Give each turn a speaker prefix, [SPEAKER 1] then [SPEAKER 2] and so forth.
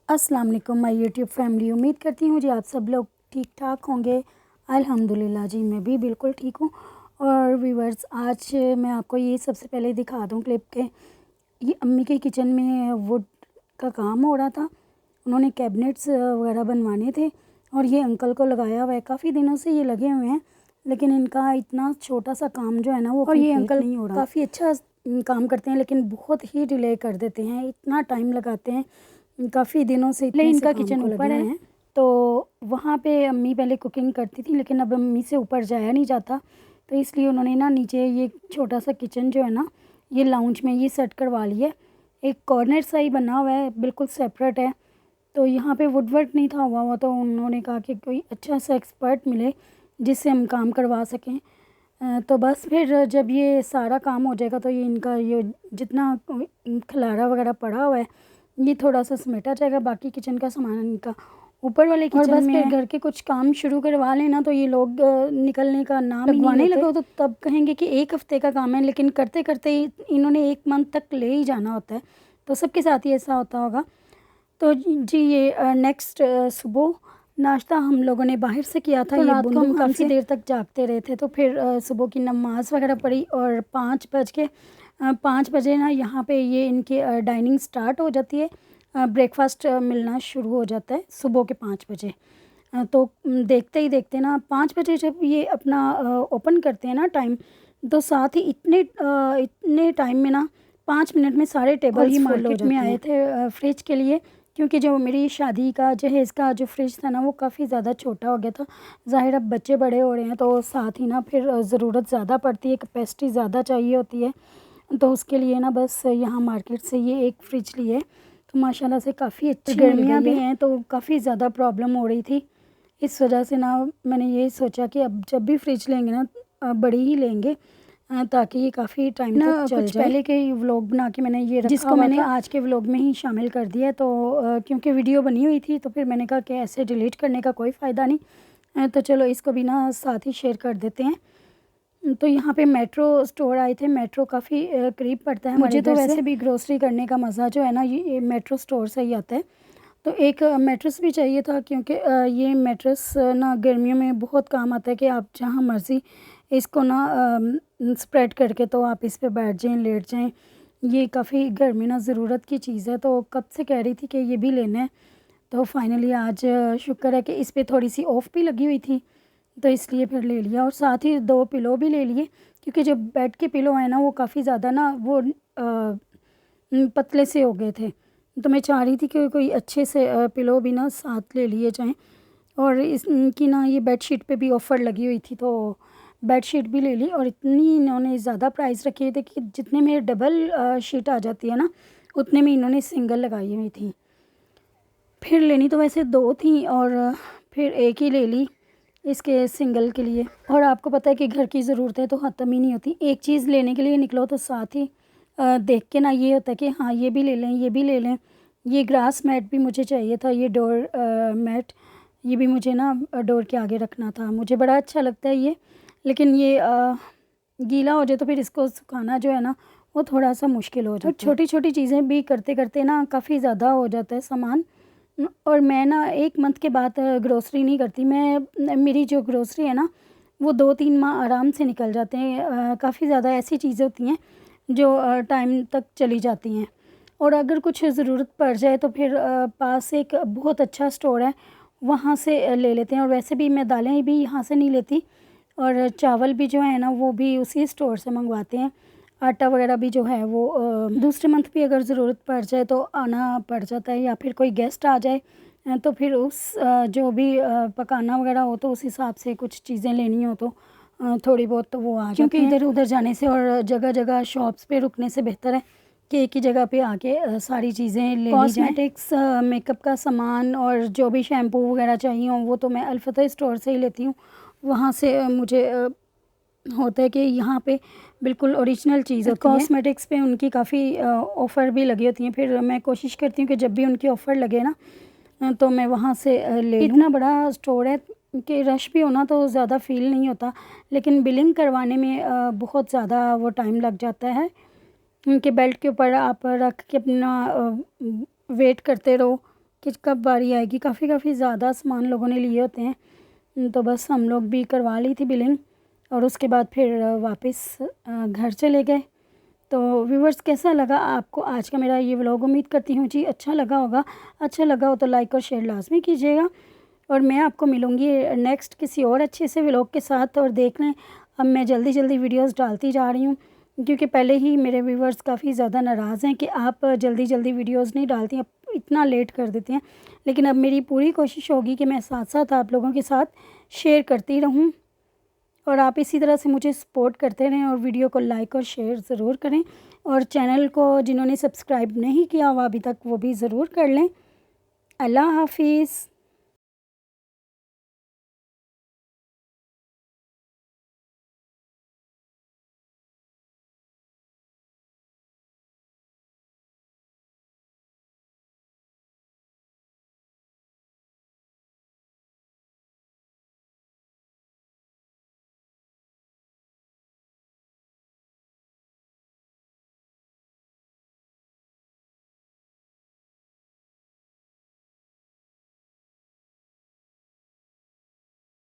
[SPEAKER 1] अस्सलाम वालेकुम my YouTube family. उम्मीद करती हूँ जी आप सब लोग ठीक ठाक होंगे। अल्हम्दुलिल्लाह जी मैं भी बिल्कुल ठीक हूँ। और व्यूअर्स, आज मैं आपको ये सबसे पहले दिखा दूँ क्लिप के ये अम्मी के किचन में वुड का काम हो रहा था। उन्होंने कैबिनेट्स वगैरह बनवाने थे और ये अंकल को लगाया हुआ है। काफ़ी दिनों से ये लगे हुए हैं, लेकिन इनका इतना छोटा सा काम जो है ना वो और ये अंकल नहीं हो रहा। काफ़ी अच्छा काम करते हैं, लेकिन बहुत ही डिले कर देते हैं, इतना टाइम लगाते हैं। काफ़ी दिनों से इतने इनका किचन ऊपर है, तो वहाँ पे अम्मी पहले कुकिंग करती थी, लेकिन अब अम्मी से ऊपर जाया नहीं जाता, तो इसलिए उन्होंने ना नीचे ये छोटा सा किचन जो है ना ये लाउंज में ये सेट करवा लिया। एक कॉर्नर सा ही बना हुआ है, बिल्कुल सेपरेट है। तो यहाँ पे वुड वर्क नहीं था हुआ, तो उन्होंने कहा कि कोई अच्छा सा एक्सपर्ट मिले जिससे हम काम करवा सकें। तो बस फिर जब ये सारा काम हो जाएगा तो ये इनका ये जितना खलारा वगैरह पड़ा हुआ है ये थोड़ा सा समेटा जाएगा। बाकी किचन का सामान इनका ऊपर वाले किचन में। बस फिर घर के कुछ काम शुरू करवा लेना तो ये लोग निकलने का नाम ही नहीं लेते। तो तब कहेंगे कि एक हफ्ते का काम है, लेकिन करते करते इन्होंने 1 मंथ तक ले ही जाना होता है। तो सबके साथ ही ऐसा होता होगा। तो जी ये नेक्स्ट सुबह नाश्ता हम लोगों ने बाहर से किया था। तो ये रात को हम काफ़ी देर तक जागते रहे थे, तो फिर सुबह की नमाज़ वगैरह पढ़ी और 5 बजे ना यहाँ पे ये इनकी डाइनिंग स्टार्ट हो जाती है। ब्रेकफास्ट मिलना शुरू हो जाता है सुबह के 5 बजे। तो देखते ही देखते ना 5 बजे जब ये अपना ओपन करते हैं ना टाइम, तो साथ ही इतने टाइम में ना 5 मिनट में सारे टेबल ही मार्केट में आए थे फ्रिज के लिए। क्योंकि जो मेरी शादी का जहेज़ का जो फ्रिज था ना वो काफ़ी ज़्यादा छोटा हो गया था। ज़ाहिर अब बच्चे बड़े हो रहे हैं, तो साथ ही ना फिर ज़रूरत ज़्यादा पड़ती है, कैपेसिटी ज़्यादा चाहिए होती है। तो उसके लिए ना बस यहाँ मार्केट से ये एक फ्रिज लिए, तो माशाल्लाह से काफ़ी अच्छी गर्मियाँ भी हैं, तो काफ़ी ज़्यादा प्रॉब्लम हो रही थी। इस वजह से ना मैंने ये सोचा कि अब जब भी फ्रिज लेंगे ना बड़ी ही लेंगे, ताकि ये काफ़ी टाइम तक चल जाए। पहले के व्लॉग बना के मैंने ये रखा जिसको मैंने आज के व्लॉग में ही शामिल कर दिया। तो क्योंकि वीडियो बनी हुई थी, तो फिर मैंने कहा कि ऐसे डिलीट करने का कोई फ़ायदा नहीं, तो चलो इसको भी ना साथ ही शेयर कर देते हैं। तो यहाँ पे मेट्रो स्टोर आए थे। मेट्रो काफ़ी करीब पड़ता है मुझे। तो वैसे भी ग्रोसरी करने का मज़ा जो है ना ये मेट्रो स्टोर से ही आता है। तो एक मैट्रेस भी चाहिए था, क्योंकि ये मैट्रेस ना गर्मियों में बहुत काम आता है कि आप जहाँ मर्ज़ी इसको ना स्प्रेड करके तो आप इस पे बैठ जाएं, लेट जाएं। ये काफ़ी गर्मी ना ज़रूरत की चीज़ है, तो कब से कह रही थी कि ये भी लेना है। तो फाइनली आज शुक्र है कि इस पर थोड़ी सी ऑफ़ भी लगी हुई थी, तो इसलिए फिर ले लिया। और साथ ही 2 पिलो भी ले लिए, क्योंकि जो बेड के पिलो हैं ना वो काफ़ी ज़्यादा ना वो पतले से हो गए थे। तो मैं चाह रही थी कि कोई अच्छे से पिलो भी ना साथ ले लिए जाएं। और इनकी ना ये बेडशीट पे भी ऑफ़र लगी हुई थी, तो बेडशीट भी ले ली। और इतनी इन्होंने ज़्यादा प्राइस रखे थे कि जितने में डबल शीट आ जाती है ना उतने में इन्होंने सिंगल लगाई हुई थी। फिर लेनी तो वैसे 2 थी और फिर एक ही ले ली इसके सिंगल के लिए। और आपको पता है कि घर की ज़रूरत है तो ख़त्म ही नहीं होती। एक चीज़ लेने के लिए निकलो तो साथ ही देख के ना ये होता है कि हाँ ये भी ले लें, ये भी ले लें। ये ग्रास मैट भी मुझे चाहिए था, ये डोर मैट, ये भी मुझे ना डोर के आगे रखना था। मुझे बड़ा अच्छा लगता है ये, लेकिन ये गीला हो जाए तो फिर इसको सुखाना जो है ना वो थोड़ा सा मुश्किल हो जाता है। छोटी छोटी चीज़ें भी करते करते ना काफ़ी ज़्यादा हो जाता है सामान। और मैं ना 1 मंथ के बाद ग्रोसरी नहीं करती। मेरी जो ग्रोसरी है ना वो 2-3 माह आराम से निकल जाते हैं। काफ़ी ज़्यादा ऐसी चीज़ें होती हैं जो टाइम तक चली जाती हैं। और अगर कुछ ज़रूरत पड़ जाए तो फिर पास एक बहुत अच्छा स्टोर है, वहाँ से ले लेते हैं। और वैसे भी मैं दालें भी यहाँ से नहीं लेती, और चावल भी जो है ना वो भी उसी स्टोर से मंगवाते हैं। आटा वगैरह भी जो है वो दूसरे मंथ भी अगर ज़रूरत पड़ जाए तो आना पड़ जाता है, या फिर कोई गेस्ट आ जाए तो फिर उस जो भी पकाना वगैरह हो तो उस हिसाब से कुछ चीज़ें लेनी हो तो थोड़ी बहुत तो वो आ जाती हैं। क्योंकि इधर उधर जाने से और जगह जगह शॉप्स पे रुकने से बेहतर है कि एक ही जगह पे आके सारी चीज़ें ले ली जाएं। कॉस्मेटिक्स, मेकअप का सामान और जो भी शैम्पू वगैरह चाहिए हो वो तो मैं अलफता स्टोर से ही लेती हूँ। वहाँ से मुझे होता है कि यहाँ पे बिल्कुल ओरिजिनल चीज़ होती है। कॉस्मेटिक्स पे उनकी काफ़ी ऑफ़र भी लगी होती हैं। फिर मैं कोशिश करती हूँ कि जब भी उनकी ऑफ़र लगे ना तो मैं वहाँ से ले लूँ। इतना बड़ा स्टोर है कि रश भी होना तो ज़्यादा फ़ील नहीं होता, लेकिन बिलिंग करवाने में बहुत ज़्यादा वो टाइम लग जाता है। उनके बेल्ट के ऊपर आप रख के अपना वेट करते रहो कि कब बारी आएगी। काफ़ी ज़्यादा सामान लोगों ने लिए होते हैं, तो बस हम लोग भी करवा ली थी बिलिंग और उसके बाद फिर वापस घर चले गए। तो व्यूवर्स, कैसा लगा आपको आज का मेरा ये व्लॉग? उम्मीद करती हूँ जी अच्छा लगा होगा। अच्छा लगा हो तो लाइक और शेयर लाजमी कीजिएगा और मैं आपको मिलूँगी नेक्स्ट किसी और अच्छे से व्लॉग के साथ। और देख लें, अब मैं जल्दी वीडियोस डालती जा रही हूँ, क्योंकि पहले ही मेरे व्यूवर्स काफ़ी ज़्यादा नाराज़ हैं कि आप जल्दी वीडियोस नहीं डालती, आप इतना लेट कर देते हैं। लेकिन अब मेरी पूरी कोशिश होगी कि मैं साथ साथ आप लोगों के साथ शेयर करती रहूँ और आप इसी तरह से मुझे सपोर्ट करते रहें और वीडियो को लाइक और शेयर ज़रूर करें। और चैनल को जिन्होंने सब्सक्राइब नहीं किया हुआ अभी तक, वो भी ज़रूर कर लें। अल्लाह हाफिज़।